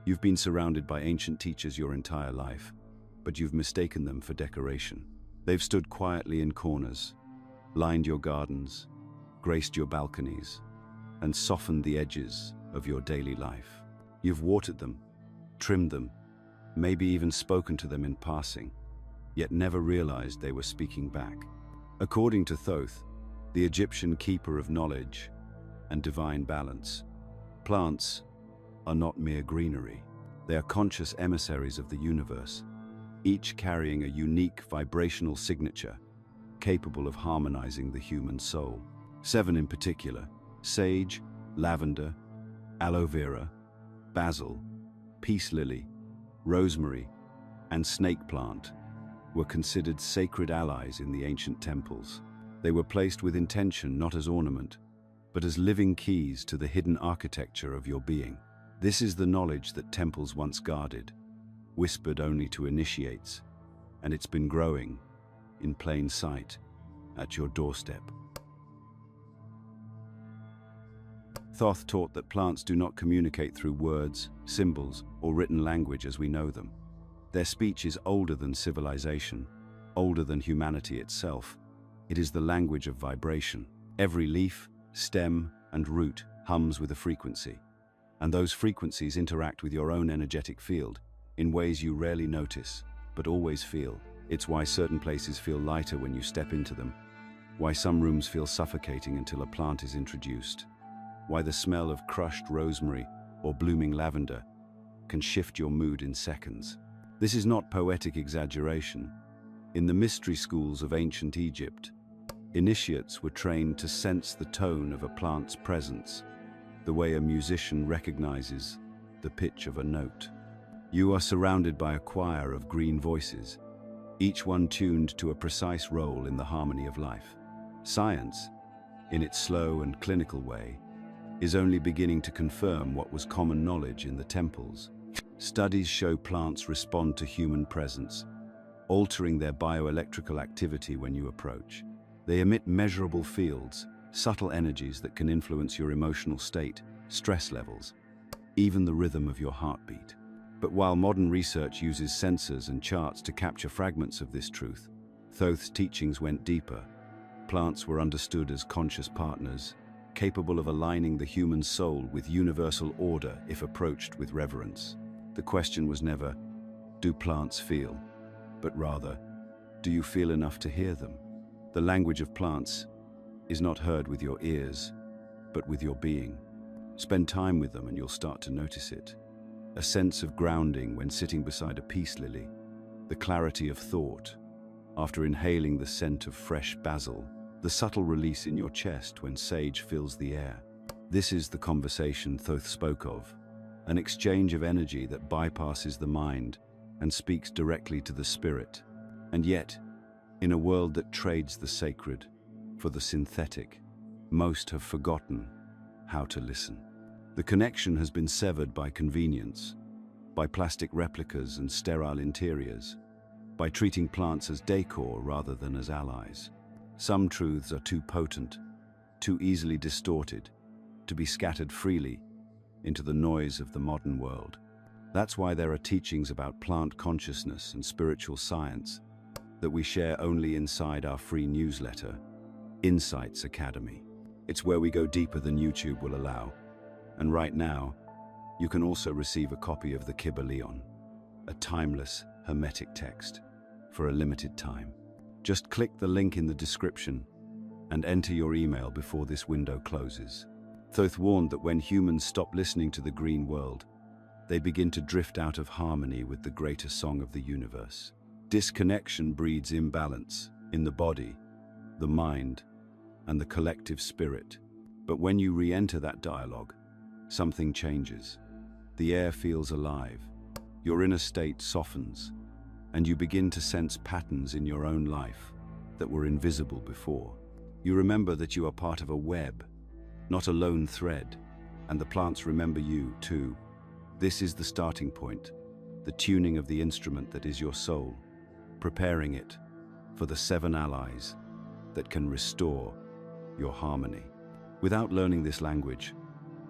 You've been surrounded by ancient teachers your entire life, but you've mistaken them for decoration. They've stood quietly in corners, lined your gardens, graced your balconies, and softened the edges of your daily life. You've watered them, trimmed them, maybe even spoken to them in passing, yet never realized they were speaking back. According to Thoth, the Egyptian keeper of knowledge and divine balance, plants are not mere greenery. They are conscious emissaries of the universe, each carrying a unique vibrational signature capable of harmonizing the human soul. 7 in particular: sage, lavender, aloe vera, basil, peace lily, rosemary, and snake plant were considered sacred allies in the ancient temples. They were placed with intention, not as ornament, but as living keys to the hidden architecture of your being. This is the knowledge that temples once guarded, whispered only to initiates, and it's been growing in plain sight at your doorstep. Thoth taught that plants do not communicate through words, symbols, or written language as we know them. Their speech is older than civilization, older than humanity itself. It is the language of vibration. Every leaf, stem, and root hums with a frequency, and those frequencies interact with your own energetic field in ways you rarely notice, but always feel. It's why certain places feel lighter when you step into them, why some rooms feel suffocating until a plant is introduced, why the smell of crushed rosemary or blooming lavender can shift your mood in seconds. This is not poetic exaggeration. In the mystery schools of ancient Egypt, initiates were trained to sense the tone of a plant's presence, the way a musician recognizes the pitch of a note. You are surrounded by a choir of green voices, each one tuned to a precise role in the harmony of life. Science, in its slow and clinical way, is only beginning to confirm what was common knowledge in the temples. Studies show plants respond to human presence, altering their bioelectrical activity when you approach. They emit measurable fields, subtle energies that can influence your emotional state, stress levels, even the rhythm of your heartbeat. But while modern research uses sensors and charts to capture fragments of this truth, Thoth's teachings went deeper. Plants were understood as conscious partners, capable of aligning the human soul with universal order if approached with reverence. The question was never, do plants feel? But rather, do you feel enough to hear them? The language of plants is not heard with your ears, but with your being. Spend time with them and you'll start to notice it. A sense of grounding when sitting beside a peace lily, the clarity of thought after inhaling the scent of fresh basil, the subtle release in your chest when sage fills the air. This is the conversation Thoth spoke of, an exchange of energy that bypasses the mind and speaks directly to the spirit. And yet, in a world that trades the sacred for the synthetic, most have forgotten how to listen. The connection has been severed by convenience, by plastic replicas and sterile interiors, by treating plants as decor rather than as allies. Some truths are too potent, too easily distorted, to be scattered freely into the noise of the modern world. That's why there are teachings about plant consciousness and spiritual science that we share only inside our free newsletter, Insights Academy. It's where we go deeper than YouTube will allow. And right now, you can also receive a copy of the Kybalion, a timeless, hermetic text, for a limited time. Just click the link in the description and enter your email before this window closes. Thoth warned that when humans stop listening to the green world, they begin to drift out of harmony with the greater song of the universe. Disconnection breeds imbalance in the body, the mind, and the collective spirit. But when you re-enter that dialogue, something changes. The air feels alive, your inner state softens, and you begin to sense patterns in your own life that were invisible before. You remember that you are part of a web, not a lone thread, and the plants remember you too. This is the starting point, the tuning of the instrument that is your soul, preparing it for the 7 allies that can restore your harmony. Without learning this language,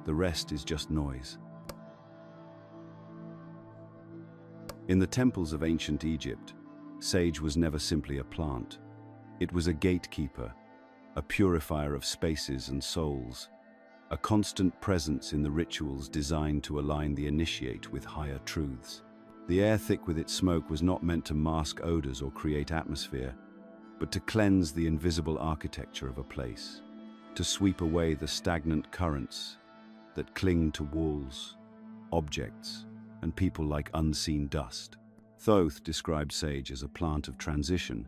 the rest is just noise. In the temples of ancient Egypt, sage was never simply a plant. It was a gatekeeper, a purifier of spaces and souls, a constant presence in the rituals designed to align the initiate with higher truths. The air thick with its smoke was not meant to mask odors or create atmosphere, but to cleanse the invisible architecture of a place, to sweep away the stagnant currents that cling to walls, objects, and people like unseen dust. Thoth described sage as a plant of transition,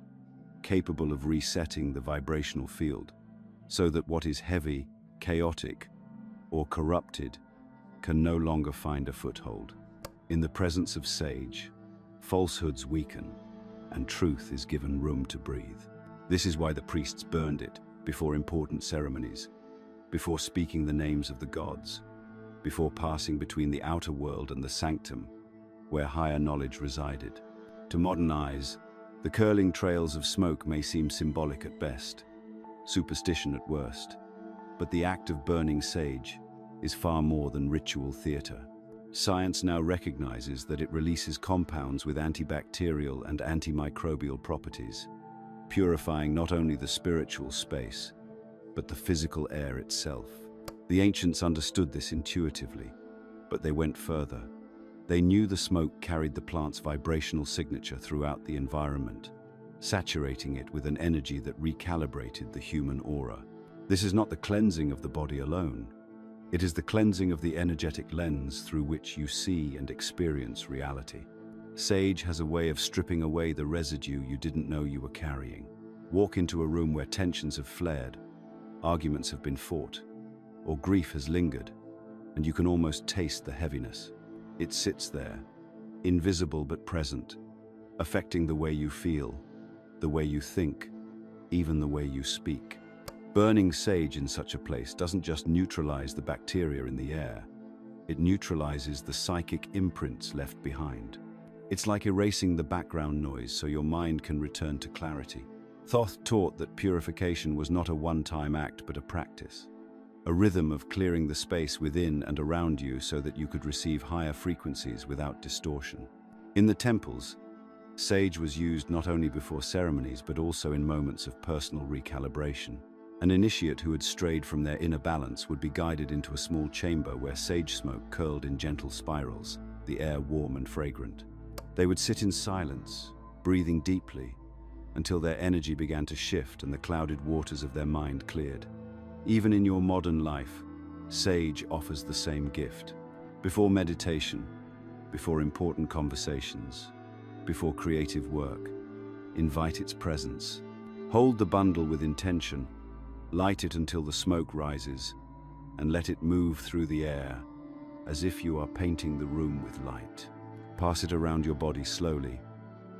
capable of resetting the vibrational field, so that what is heavy, chaotic, or corrupted can no longer find a foothold. In the presence of sage, falsehoods weaken, and truth is given room to breathe. This is why the priests burned it before important ceremonies, before speaking the names of the gods, before passing between the outer world and the sanctum, where higher knowledge resided. To modern eyes, the curling trails of smoke may seem symbolic at best, superstition at worst, but the act of burning sage is far more than ritual theater. Science now recognizes that it releases compounds with antibacterial and antimicrobial properties, purifying not only the spiritual space, but the physical air itself. The ancients understood this intuitively, but they went further. They knew the smoke carried the plant's vibrational signature throughout the environment, saturating it with an energy that recalibrated the human aura. This is not the cleansing of the body alone. It is the cleansing of the energetic lens through which you see and experience reality. Sage has a way of stripping away the residue you didn't know you were carrying. Walk into a room where tensions have flared, arguments have been fought, or grief has lingered, and you can almost taste the heaviness. It sits there, invisible but present, affecting the way you feel, the way you think, even the way you speak. Burning sage in such a place doesn't just neutralize the bacteria in the air, it neutralizes the psychic imprints left behind. It's like erasing the background noise so your mind can return to clarity. Thoth taught that purification was not a one-time act but a practice, a rhythm of clearing the space within and around you so that you could receive higher frequencies without distortion. In the temples, sage was used not only before ceremonies but also in moments of personal recalibration. An initiate who had strayed from their inner balance would be guided into a small chamber where sage smoke curled in gentle spirals, the air warm and fragrant. They would sit in silence, breathing deeply, until their energy began to shift and the clouded waters of their mind cleared. Even in your modern life, sage offers the same gift. Before meditation, before important conversations, before creative work, invite its presence. Hold the bundle with intention, light it until the smoke rises, and let it move through the air as if you are painting the room with light. Pass it around your body slowly,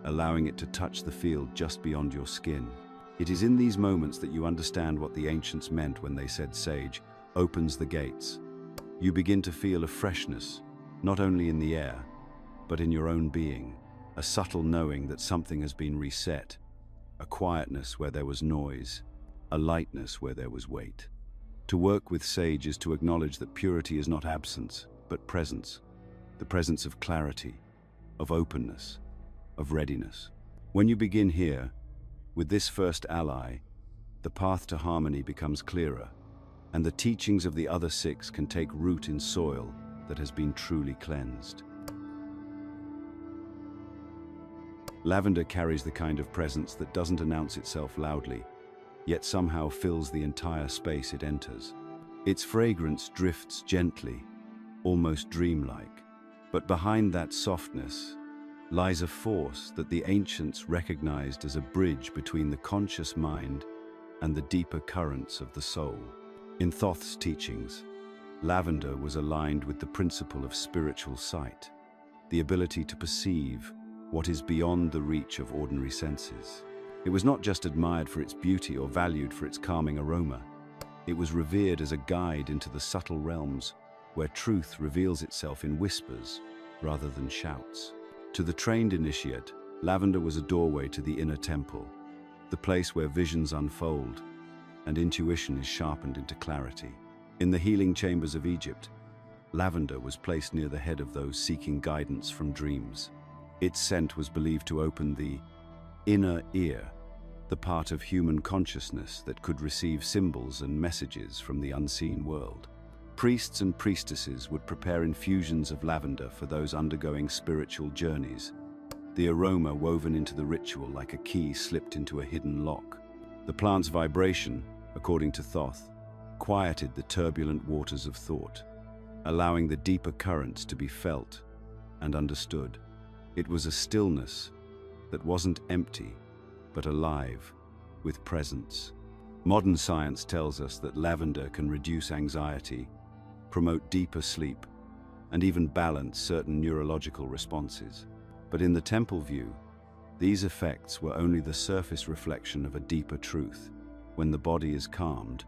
allowing it to touch the field just beyond your skin. It is in these moments that you understand what the ancients meant when they said sage opens the gates. You begin to feel a freshness, not only in the air, but in your own being, a subtle knowing that something has been reset, a quietness where there was noise, a lightness where there was weight. To work with sage is to acknowledge that purity is not absence, but presence, the presence of clarity, of openness, of readiness. When you begin here, with this first ally, the path to harmony becomes clearer, and the teachings of the other six can take root in soil that has been truly cleansed. Lavender carries the kind of presence that doesn't announce itself loudly, yet somehow fills the entire space it enters. Its fragrance drifts gently, almost dreamlike, but behind that softness lies a force that the ancients recognized as a bridge between the conscious mind and the deeper currents of the soul. In Thoth's teachings, lavender was aligned with the principle of spiritual sight, the ability to perceive what is beyond the reach of ordinary senses. It was not just admired for its beauty or valued for its calming aroma. It was revered as a guide into the subtle realms where truth reveals itself in whispers rather than shouts. To the trained initiate, lavender was a doorway to the inner temple, the place where visions unfold and intuition is sharpened into clarity. In the healing chambers of Egypt, lavender was placed near the head of those seeking guidance from dreams. Its scent was believed to open the inner ear, the part of human consciousness that could receive symbols and messages from the unseen world. Priests and priestesses would prepare infusions of lavender for those undergoing spiritual journeys, the aroma woven into the ritual like a key slipped into a hidden lock. The plant's vibration, according to Thoth, quieted the turbulent waters of thought, allowing the deeper currents to be felt and understood. It was a stillness that wasn't empty, but alive, with presence. Modern science tells us that lavender can reduce anxiety, promote deeper sleep, and even balance certain neurological responses. But in the temple view, these effects were only the surface reflection of a deeper truth. When the body is calmed,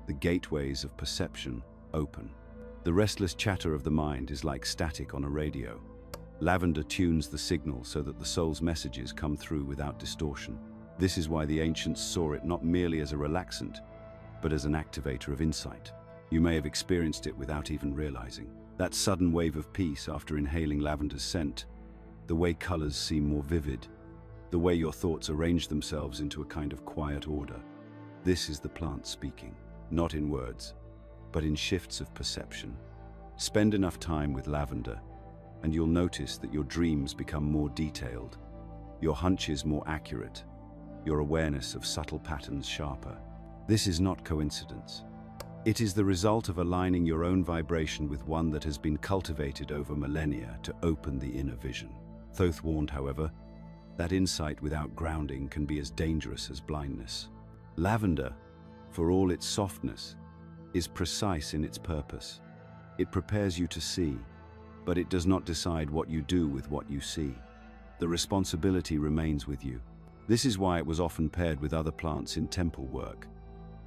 the gateways of perception open. The restless chatter of the mind is like static on a radio. Lavender tunes the signal so that the soul's messages come through without distortion. This is why the ancients saw it not merely as a relaxant, but as an activator of insight. You may have experienced it without even realizing. That sudden wave of peace after inhaling lavender's scent, the way colors seem more vivid, the way your thoughts arrange themselves into a kind of quiet order. This is the plant speaking, not in words, but in shifts of perception. Spend enough time with lavender, and you'll notice that your dreams become more detailed, your hunches more accurate, your awareness of subtle patterns sharper. This is not coincidence. It is the result of aligning your own vibration with one that has been cultivated over millennia to open the inner vision. Thoth warned, however, that insight without grounding can be as dangerous as blindness. Lavender, for all its softness, is precise in its purpose. It prepares you to see, but it does not decide what you do with what you see. The responsibility remains with you. This is why it was often paired with other plants in temple work,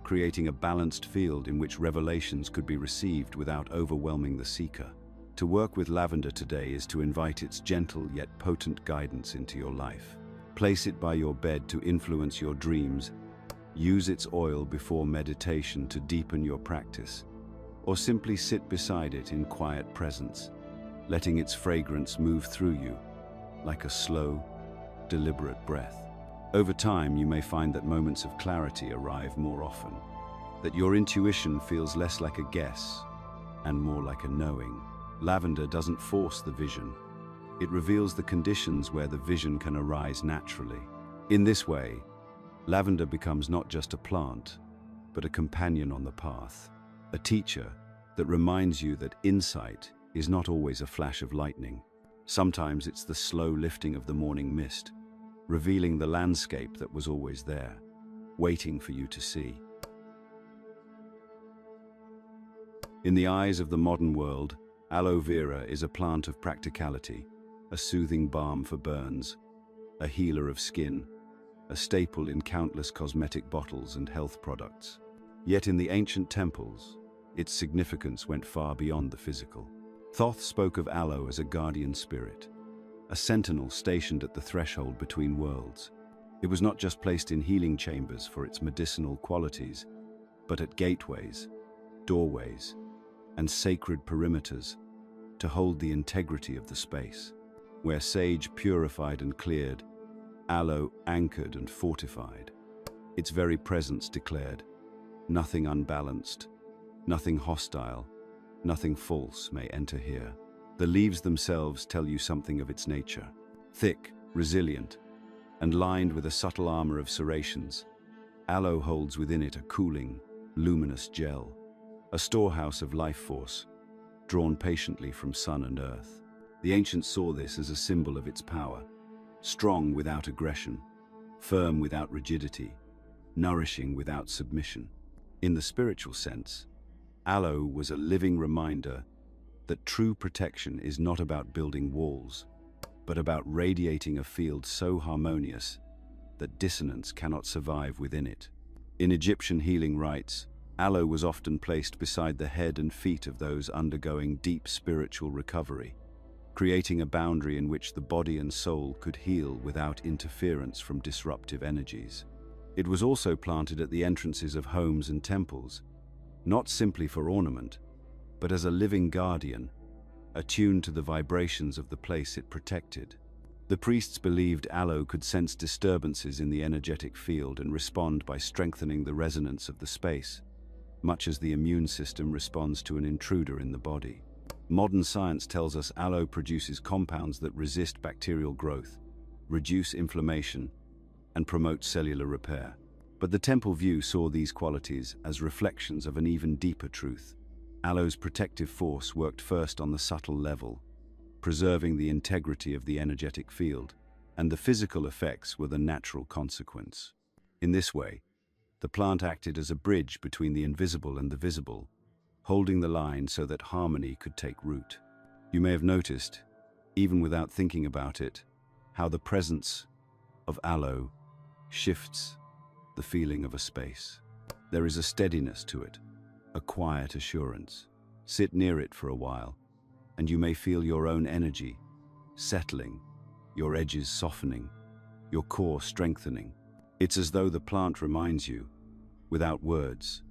creating a balanced field in which revelations could be received without overwhelming the seeker. To work with lavender today is to invite its gentle yet potent guidance into your life. Place it by your bed to influence your dreams. Use its oil before meditation to deepen your practice, or simply sit beside it in quiet presence, letting its fragrance move through you like a slow, deliberate breath. Over time, you may find that moments of clarity arrive more often, that your intuition feels less like a guess and more like a knowing. Lavender doesn't force the vision. It reveals the conditions where the vision can arise naturally. In this way, lavender becomes not just a plant, but a companion on the path, a teacher that reminds you that insight is not always a flash of lightning. Sometimes it's the slow lifting of the morning mist, revealing the landscape that was always there, waiting for you to see. In the eyes of the modern world, aloe vera is a plant of practicality, a soothing balm for burns, a healer of skin, a staple in countless cosmetic bottles and health products. Yet in the ancient temples, its significance went far beyond the physical. Thoth spoke of aloe as a guardian spirit, a sentinel stationed at the threshold between worlds. It was not just placed in healing chambers for its medicinal qualities, but at gateways, doorways, and sacred perimeters to hold the integrity of the space. Where sage purified and cleared, aloe anchored and fortified. Its very presence declared, nothing unbalanced, nothing hostile, nothing false may enter here. The leaves themselves tell you something of its nature. Thick, resilient, and lined with a subtle armor of serrations, aloe holds within it a cooling, luminous gel, a storehouse of life force, drawn patiently from sun and earth. The ancients saw this as a symbol of its power, strong without aggression, firm without rigidity, nourishing without submission. In the spiritual sense, aloe was a living reminder that true protection is not about building walls, but about radiating a field so harmonious that dissonance cannot survive within it. In Egyptian healing rites, aloe was often placed beside the head and feet of those undergoing deep spiritual recovery, creating a boundary in which the body and soul could heal without interference from disruptive energies. It was also planted at the entrances of homes and temples, not simply for ornament, but as a living guardian, attuned to the vibrations of the place it protected. The priests believed aloe could sense disturbances in the energetic field and respond by strengthening the resonance of the space, much as the immune system responds to an intruder in the body. Modern science tells us aloe produces compounds that resist bacterial growth, reduce inflammation, and promote cellular repair. But the temple view saw these qualities as reflections of an even deeper truth. Aloe's protective force worked first on the subtle level, preserving the integrity of the energetic field, and the physical effects were the natural consequence. In this way, the plant acted as a bridge between the invisible and the visible, holding the line so that harmony could take root. You may have noticed, even without thinking about it, how the presence of aloe shifts the feeling of a space. There is a steadiness to it, a quiet assurance. Sit near it for a while, and you may feel your own energy settling, your edges softening, your core strengthening. It's as though the plant reminds you, without words,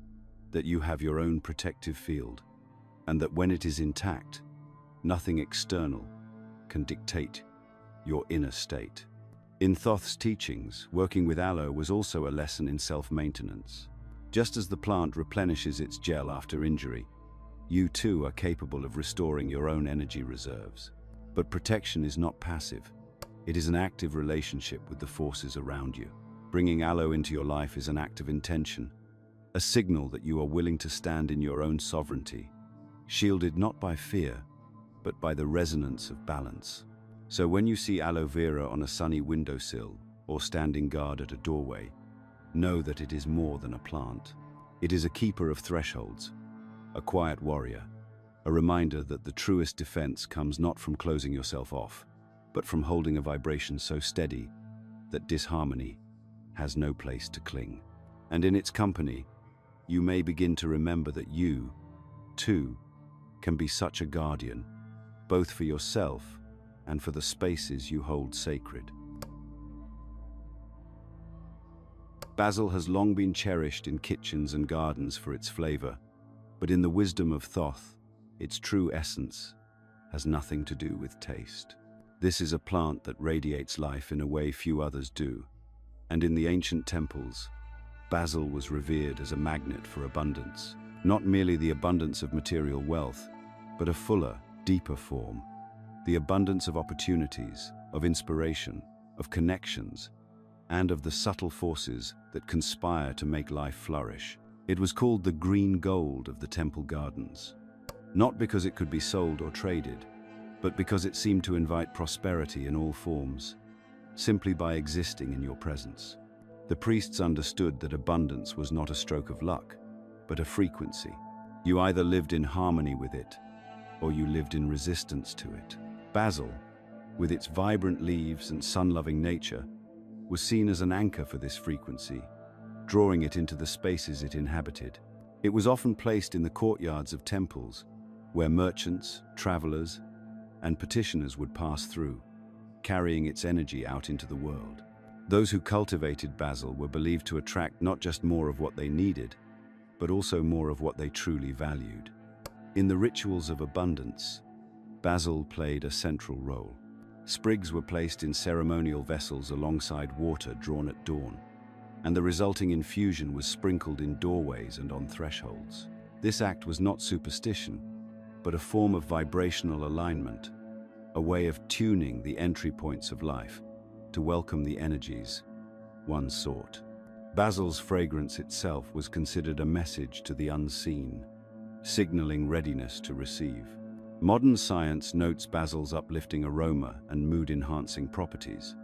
that you have your own protective field, and that when it is intact, nothing external can dictate your inner state. In Thoth's teachings, working with aloe was also a lesson in self-maintenance. Just as the plant replenishes its gel after injury, you too are capable of restoring your own energy reserves. But protection is not passive. It is an active relationship with the forces around you. Bringing aloe into your life is an act of intention, a signal that you are willing to stand in your own sovereignty, shielded not by fear, but by the resonance of balance. So when you see aloe vera on a sunny windowsill or standing guard at a doorway, know that it is more than a plant. It is a keeper of thresholds, a quiet warrior, a reminder that the truest defense comes not from closing yourself off, but from holding a vibration so steady that disharmony has no place to cling. And in its company, you may begin to remember that you, too, can be such a guardian, both for yourself and for the spaces you hold sacred. Basil has long been cherished in kitchens and gardens for its flavor, but in the wisdom of Thoth, its true essence has nothing to do with taste. This is a plant that radiates life in a way few others do, and in the ancient temples, basil was revered as a magnet for abundance, not merely the abundance of material wealth, but a fuller, deeper form, the abundance of opportunities, of inspiration, of connections, and of the subtle forces that conspire to make life flourish. It was called the green gold of the temple gardens, not because it could be sold or traded, but because it seemed to invite prosperity in all forms, simply by existing in your presence. The priests understood that abundance was not a stroke of luck, but a frequency. You either lived in harmony with it, or you lived in resistance to it. Basil, with its vibrant leaves and sun-loving nature, was seen as an anchor for this frequency, drawing it into the spaces it inhabited. It was often placed in the courtyards of temples, where merchants, travelers, and petitioners would pass through, carrying its energy out into the world. Those who cultivated basil were believed to attract not just more of what they needed, but also more of what they truly valued. In the rituals of abundance, basil played a central role. Sprigs were placed in ceremonial vessels alongside water drawn at dawn, and the resulting infusion was sprinkled in doorways and on thresholds. This act was not superstition, but a form of vibrational alignment, a way of tuning the entry points of life to welcome the energies one sought. Basil's fragrance itself was considered a message to the unseen, signaling readiness to receive. Modern science notes basil's uplifting aroma and mood-enhancing properties,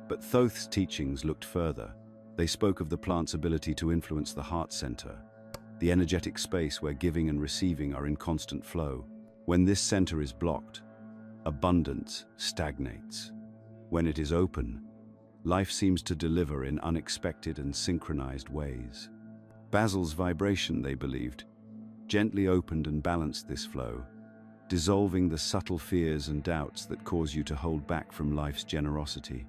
but Thoth's teachings looked further. They spoke of the plant's ability to influence the heart center, the energetic space where giving and receiving are in constant flow. When this center is blocked, abundance stagnates. When it is open, life seems to deliver in unexpected and synchronized ways. Basil's vibration, they believed, gently opened and balanced this flow, dissolving the subtle fears and doubts that cause you to hold back from life's generosity.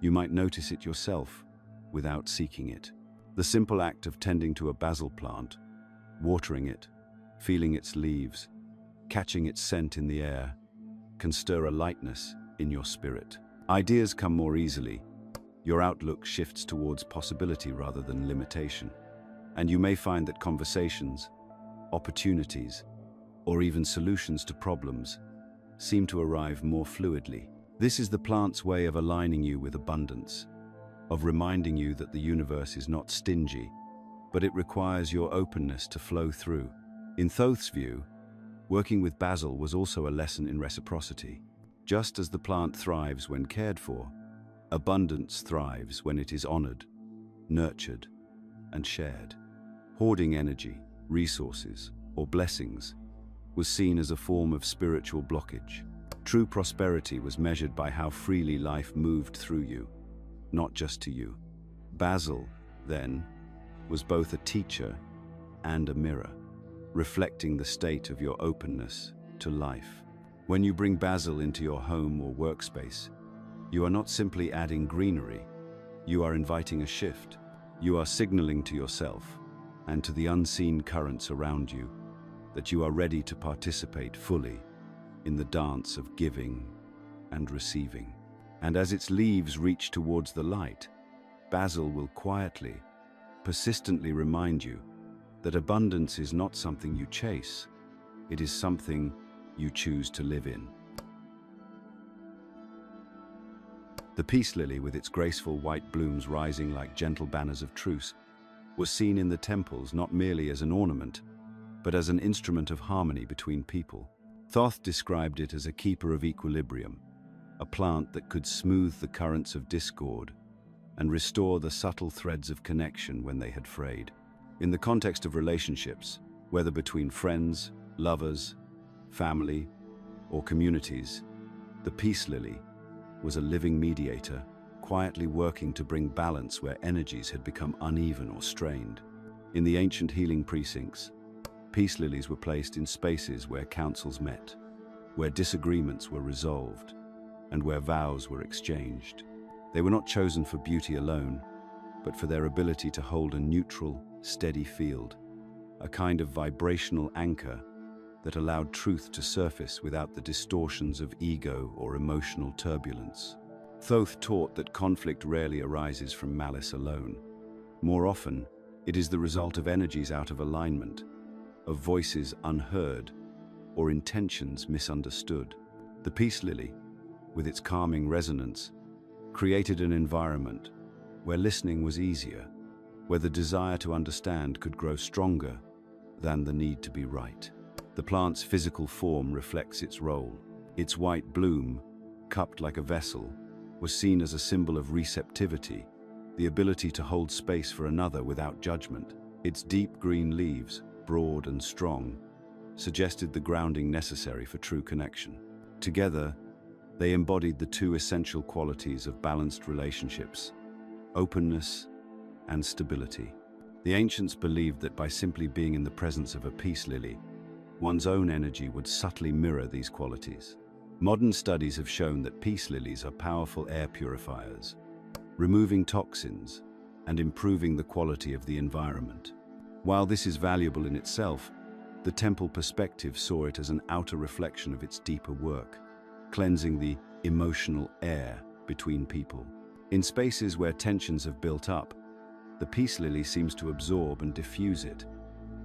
You might notice it yourself without seeking it. The simple act of tending to a basil plant, watering it, feeling its leaves, catching its scent in the air, can stir a lightness in your spirit. Ideas come more easily. Your outlook shifts towards possibility rather than limitation. And you may find that conversations, opportunities, or even solutions to problems seem to arrive more fluidly. This is the plant's way of aligning you with abundance, of reminding you that the universe is not stingy, but it requires your openness to flow through. In Thoth's view, working with basil was also a lesson in reciprocity. Just as the plant thrives when cared for, abundance thrives when it is honored, nurtured, and shared. Hoarding energy, resources, or blessings was seen as a form of spiritual blockage. True prosperity was measured by how freely life moved through you, not just to you. Basil, then, was both a teacher and a mirror, reflecting the state of your openness to life. When you bring basil into your home or workspace, you are not simply adding greenery, you are inviting a shift. You are signaling to yourself and to the unseen currents around you that you are ready to participate fully in the dance of giving and receiving. And as its leaves reach towards the light, basil will quietly, persistently remind you that abundance is not something you chase, it is something you choose to live in. The peace lily, with its graceful white blooms rising like gentle banners of truce, was seen in the temples not merely as an ornament, but as an instrument of harmony between people. Thoth described it as a keeper of equilibrium, a plant that could smooth the currents of discord and restore the subtle threads of connection when they had frayed. In the context of relationships, whether between friends, lovers, family, or communities, the peace lily was a living mediator, quietly working to bring balance where energies had become uneven or strained. In the ancient healing precincts, peace lilies were placed in spaces where councils met, where disagreements were resolved, and where vows were exchanged. They were not chosen for beauty alone, but for their ability to hold a neutral, steady field, a kind of vibrational anchor that allowed truth to surface without the distortions of ego or emotional turbulence. Thoth taught that conflict rarely arises from malice alone. More often, it is the result of energies out of alignment, of voices unheard, or intentions misunderstood. The peace lily, with its calming resonance, created an environment where listening was easier, where the desire to understand could grow stronger than the need to be right. The plant's physical form reflects its role. Its white bloom, cupped like a vessel, was seen as a symbol of receptivity, the ability to hold space for another without judgment. Its deep green leaves, broad and strong, suggested the grounding necessary for true connection. Together, they embodied the two essential qualities of balanced relationships: openness and stability. The ancients believed that by simply being in the presence of a peace lily, one's own energy would subtly mirror these qualities. Modern studies have shown that peace lilies are powerful air purifiers, removing toxins and improving the quality of the environment. While this is valuable in itself, the temple perspective saw it as an outer reflection of its deeper work, cleansing the emotional air between people. In spaces where tensions have built up, the peace lily seems to absorb and diffuse it,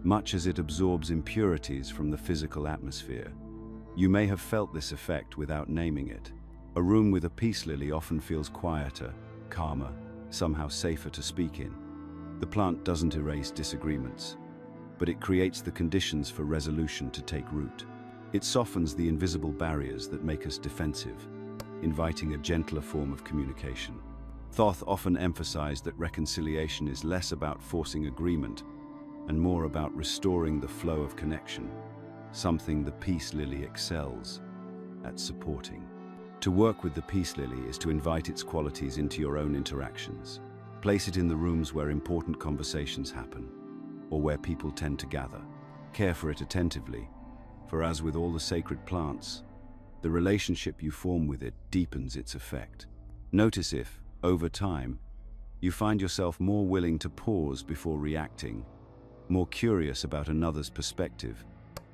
much as it absorbs impurities from the physical atmosphere. You may have felt this effect without naming it. A room with a peace lily often feels quieter, calmer, somehow safer to speak in. The plant doesn't erase disagreements, but it creates the conditions for resolution to take root. It softens the invisible barriers that make us defensive, inviting a gentler form of communication. Thoth often emphasized that reconciliation is less about forcing agreement and more about restoring the flow of connection, something the peace lily excels at supporting. To work with the peace lily is to invite its qualities into your own interactions. Place it in the rooms where important conversations happen, or where people tend to gather. Care for it attentively, for as with all the sacred plants, the relationship you form with it deepens its effect. Notice if, over time, you find yourself more willing to pause before reacting, more curious about another's perspective,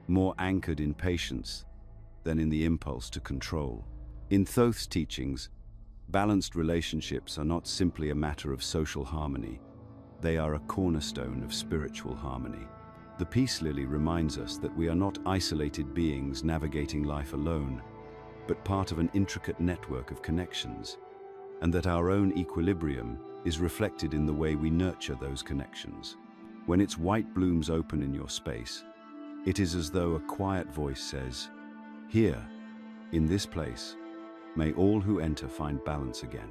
more anchored in patience than in the impulse to control. In Thoth's teachings, Balanced relationships are not simply a matter of social harmony. They are a cornerstone of spiritual harmony. The peace lily reminds us that we are not isolated beings navigating life alone, but part of an intricate network of connections, and that our own equilibrium is reflected in the way we nurture those connections. When its white blooms open in your space, it is as though a quiet voice says, "Here, in this place, may all who enter find balance again."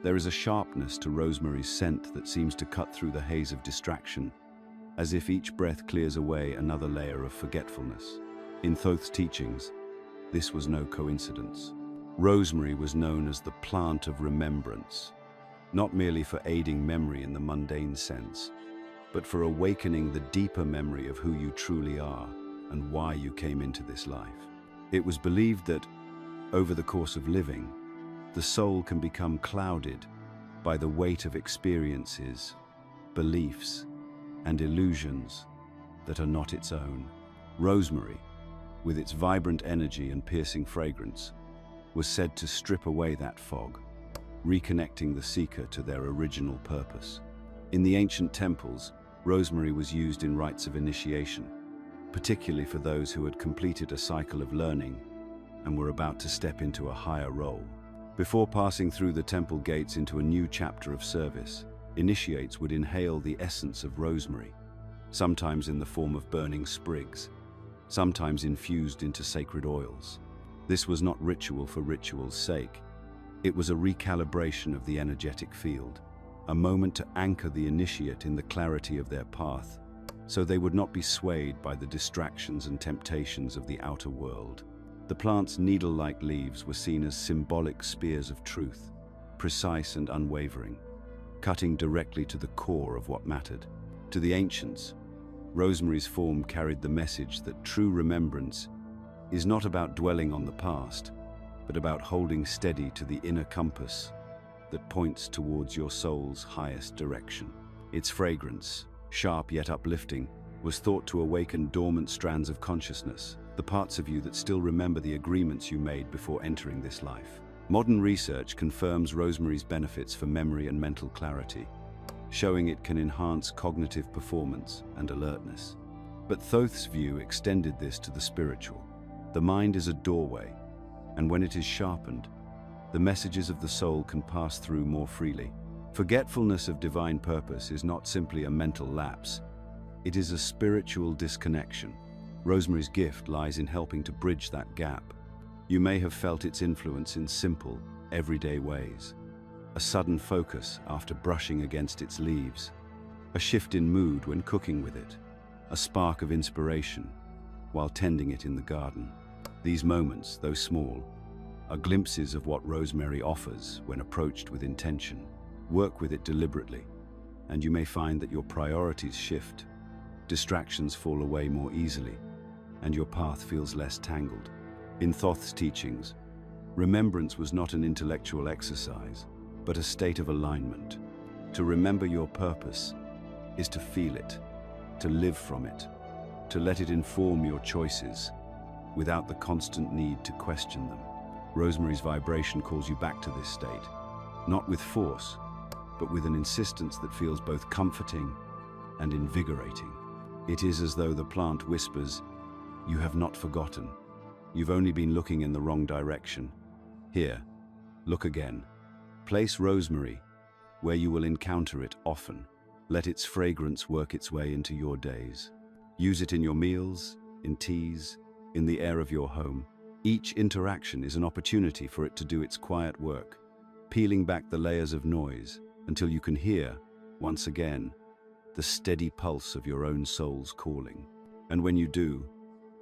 There is a sharpness to rosemary's scent that seems to cut through the haze of distraction, as if each breath clears away another layer of forgetfulness. In Thoth's teachings, this was no coincidence. Rosemary was known as the plant of remembrance, not merely for aiding memory in the mundane sense, but for awakening the deeper memory of who you truly are and why you came into this life. It was believed that, over the course of living, the soul can become clouded by the weight of experiences, beliefs, and illusions that are not its own. Rosemary, with its vibrant energy and piercing fragrance, was said to strip away that fog, reconnecting the seeker to their original purpose. In the ancient temples, rosemary was used in rites of initiation, particularly for those who had completed a cycle of learning and were about to step into a higher role. Before passing through the temple gates into a new chapter of service, initiates would inhale the essence of rosemary, sometimes in the form of burning sprigs, sometimes infused into sacred oils. This was not ritual for ritual's sake. It was a recalibration of the energetic field, a moment to anchor the initiate in the clarity of their path, so they would not be swayed by the distractions and temptations of the outer world. The plant's needle-like leaves were seen as symbolic spears of truth, precise and unwavering, cutting directly to the core of what mattered. To the ancients, rosemary's form carried the message that true remembrance is not about dwelling on the past, but about holding steady to the inner compass that points towards your soul's highest direction. Its fragrance, sharp yet uplifting, was thought to awaken dormant strands of consciousness, the parts of you that still remember the agreements you made before entering this life. Modern research confirms rosemary's benefits for memory and mental clarity, showing it can enhance cognitive performance and alertness. But Thoth's view extended this to the spiritual. The mind is a doorway, and when it is sharpened, the messages of the soul can pass through more freely. Forgetfulness of divine purpose is not simply a mental lapse, it is a spiritual disconnection. Rosemary's gift lies in helping to bridge that gap. You may have felt its influence in simple, everyday ways. A sudden focus after brushing against its leaves, a shift in mood when cooking with it, a spark of inspiration while tending it in the garden. These moments, though small, are glimpses of what rosemary offers when approached with intention. Work with it deliberately, and you may find that your priorities shift, distractions fall away more easily, and your path feels less tangled. In Thoth's teachings, remembrance was not an intellectual exercise, but a state of alignment. To remember your purpose is to feel it, to live from it, to let it inform your choices without the constant need to question them. Rosemary's vibration calls you back to this state, not with force, but with an insistence that feels both comforting and invigorating. It is as though the plant whispers, "You have not forgotten. You've only been looking in the wrong direction. Here, look again." Place rosemary where you will encounter it often. Let its fragrance work its way into your days. Use it in your meals, in teas, in the air of your home. Each interaction is an opportunity for it to do its quiet work, peeling back the layers of noise until you can hear, once again, the steady pulse of your own soul's calling. And when you do,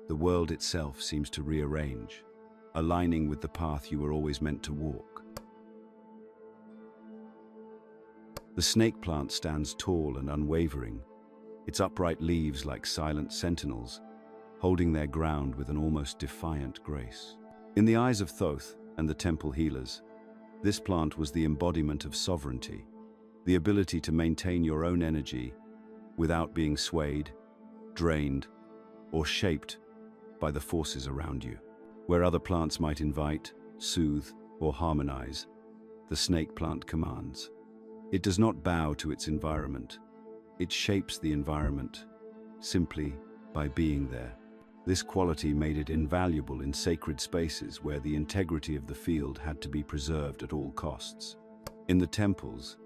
the world itself seems to rearrange, aligning with the path you were always meant to walk. The snake plant stands tall and unwavering, its upright leaves like silent sentinels, holding their ground with an almost defiant grace. In the eyes of Thoth and the temple healers, this plant was the embodiment of sovereignty, the ability to maintain your own energy without being swayed, drained, or shaped by the forces around you. Where other plants might invite, soothe, or harmonize, the snake plant commands. It does not bow to its environment. It shapes the environment simply by being there. This quality made it invaluable in sacred spaces where the integrity of the field had to be preserved at all costs. In the temples,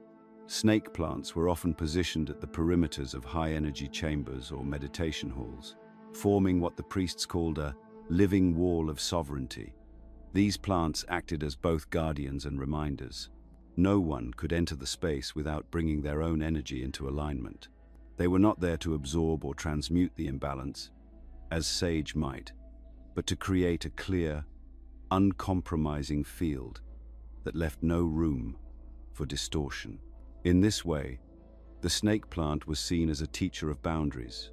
snake plants were often positioned at the perimeters of high-energy chambers or meditation halls, forming what the priests called a living wall of sovereignty. These plants acted as both guardians and reminders. No one could enter the space without bringing their own energy into alignment. They were not there to absorb or transmute the imbalance, as sage might, but to create a clear, uncompromising field that left no room for distortion. In this way, the snake plant was seen as a teacher of boundaries,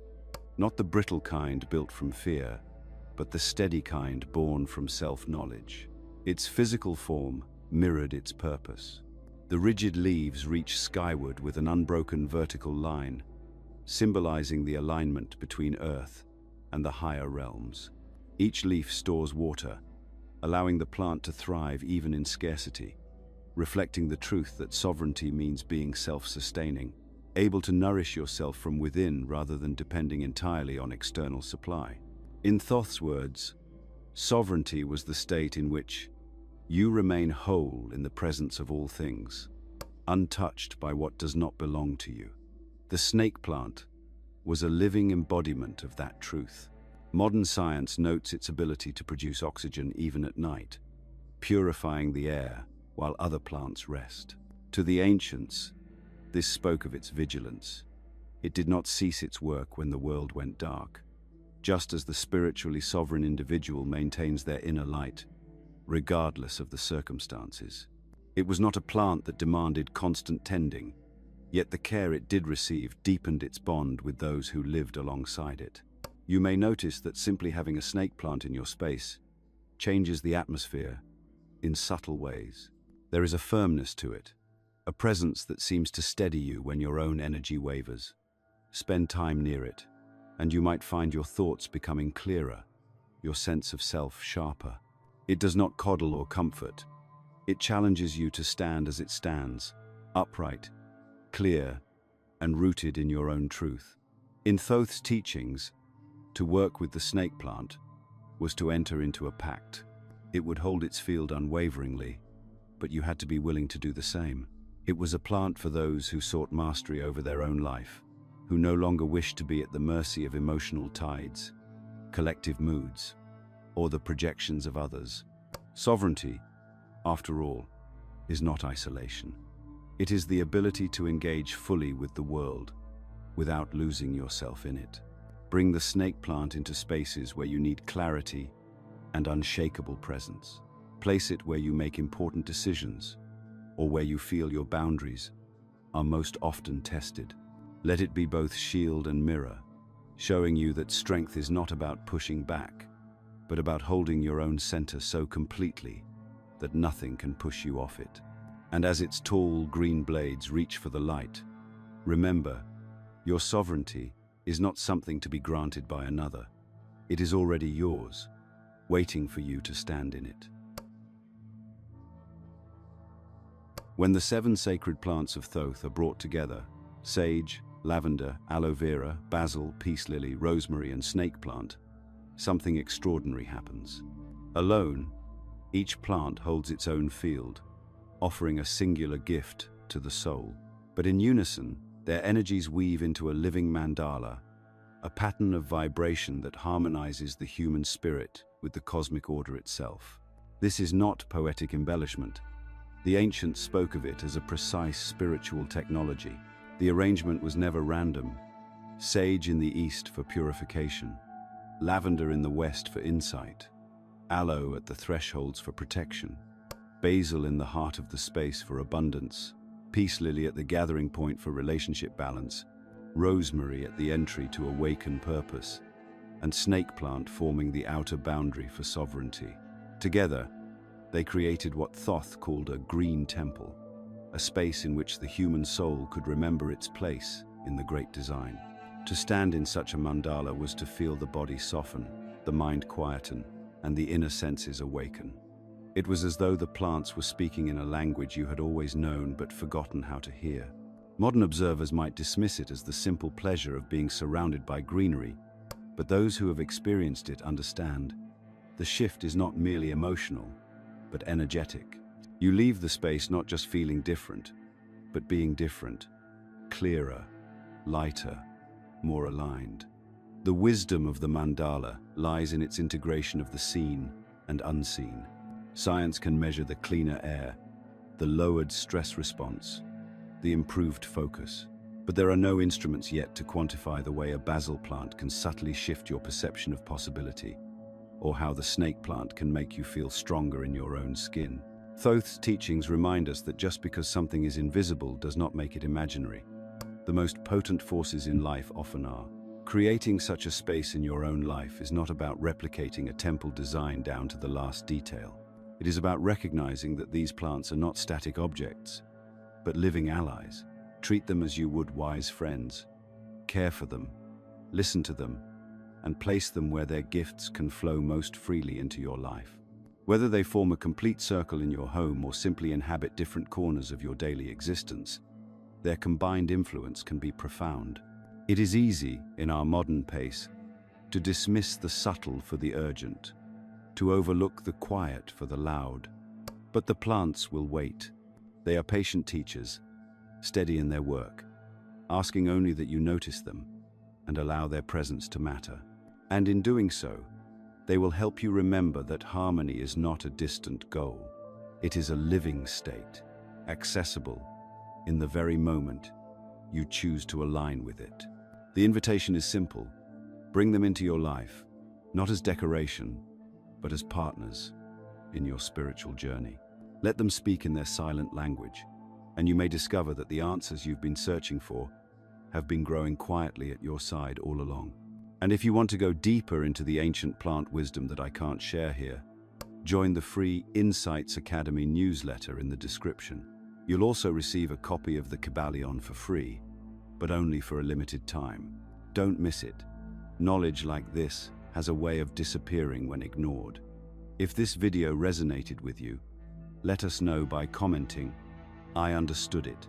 not the brittle kind built from fear, but the steady kind born from self-knowledge. Its physical form mirrored its purpose. The rigid leaves reach skyward with an unbroken vertical line, symbolizing the alignment between earth and the higher realms. Each leaf stores water, allowing the plant to thrive even in scarcity, reflecting the truth that sovereignty means being self-sustaining, able to nourish yourself from within rather than depending entirely on external supply. In Thoth's words, sovereignty was the state in which you remain whole in the presence of all things, untouched by what does not belong to you. The snake plant was a living embodiment of that truth. Modern science notes its ability to produce oxygen even at night, purifying the air while other plants rest. To the ancients, this spoke of its vigilance. It did not cease its work when the world went dark, just as the spiritually sovereign individual maintains their inner light, regardless of the circumstances. It was not a plant that demanded constant tending, yet the care it did receive deepened its bond with those who lived alongside it. You may notice that simply having a snake plant in your space changes the atmosphere in subtle ways. There is a firmness to it, a presence that seems to steady you when your own energy wavers. Spend time near it, and you might find your thoughts becoming clearer, your sense of self sharper. It does not coddle or comfort. It challenges you to stand as it stands, upright, clear, and rooted in your own truth. In Thoth's teachings, to work with the snake plant was to enter into a pact. It would hold its field unwaveringly, but you had to be willing to do the same. It was a plant for those who sought mastery over their own life, who no longer wished to be at the mercy of emotional tides, collective moods, or the projections of others. Sovereignty, after all, is not isolation. It is the ability to engage fully with the world without losing yourself in it. Bring the snake plant into spaces where you need clarity and unshakable presence. Place it where you make important decisions or where you feel your boundaries are most often tested. Let it be both shield and mirror, showing you that strength is not about pushing back, but about holding your own center so completely that nothing can push you off it. And as its tall green blades reach for the light, remember, your sovereignty is not something to be granted by another. It is already yours, waiting for you to stand in it. When the 7 sacred plants of Thoth are brought together, sage, lavender, aloe vera, basil, peace lily, rosemary, and snake plant, something extraordinary happens. Alone, each plant holds its own field, offering a singular gift to the soul. But in unison, their energies weave into a living mandala, a pattern of vibration that harmonizes the human spirit with the cosmic order itself. This is not poetic embellishment. The ancients spoke of it as a precise spiritual technology. The arrangement was never random. Sage in the east for purification, lavender in the west for insight, aloe at the thresholds for protection, basil in the heart of the space for abundance, peace lily at the gathering point for relationship balance, rosemary at the entry to awaken purpose, and snake plant forming the outer boundary for sovereignty. Together, they created what Thoth called a green temple, a space in which the human soul could remember its place in the great design. To stand in such a mandala was to feel the body soften, the mind quieten, and the inner senses awaken. It was as though the plants were speaking in a language you had always known but forgotten how to hear. Modern observers might dismiss it as the simple pleasure of being surrounded by greenery, but those who have experienced it understand the shift is not merely emotional, but energetic. You leave the space not just feeling different, but being different, clearer, lighter, more aligned. The wisdom of the mandala lies in its integration of the seen and unseen. Science can measure the cleaner air, the lowered stress response, the improved focus. But there are no instruments yet to quantify the way a basil plant can subtly shift your perception of possibility, or how the snake plant can make you feel stronger in your own skin. Thoth's teachings remind us that just because something is invisible does not make it imaginary. The most potent forces in life often are. Creating such a space in your own life is not about replicating a temple design down to the last detail. It is about recognizing that these plants are not static objects, but living allies. Treat them as you would wise friends. Care for them, listen to them, and place them where their gifts can flow most freely into your life. Whether they form a complete circle in your home or simply inhabit different corners of your daily existence, their combined influence can be profound. It is easy, in our modern pace, to dismiss the subtle for the urgent, to overlook the quiet for the loud. But the plants will wait. They are patient teachers, steady in their work, asking only that you notice them and allow their presence to matter. And in doing so, they will help you remember that harmony is not a distant goal. It is a living state, accessible in the very moment you choose to align with it. The invitation is simple. Bring them into your life, not as decoration, but as partners in your spiritual journey. Let them speak in their silent language, and you may discover that the answers you've been searching for have been growing quietly at your side all along. And if you want to go deeper into the ancient plant wisdom that I can't share here, join the free Insights Academy newsletter in the description. You'll also receive a copy of the Kybalion for free, but only for a limited time. Don't miss it. Knowledge like this has a way of disappearing when ignored. If this video resonated with you, let us know by commenting, "I understood it."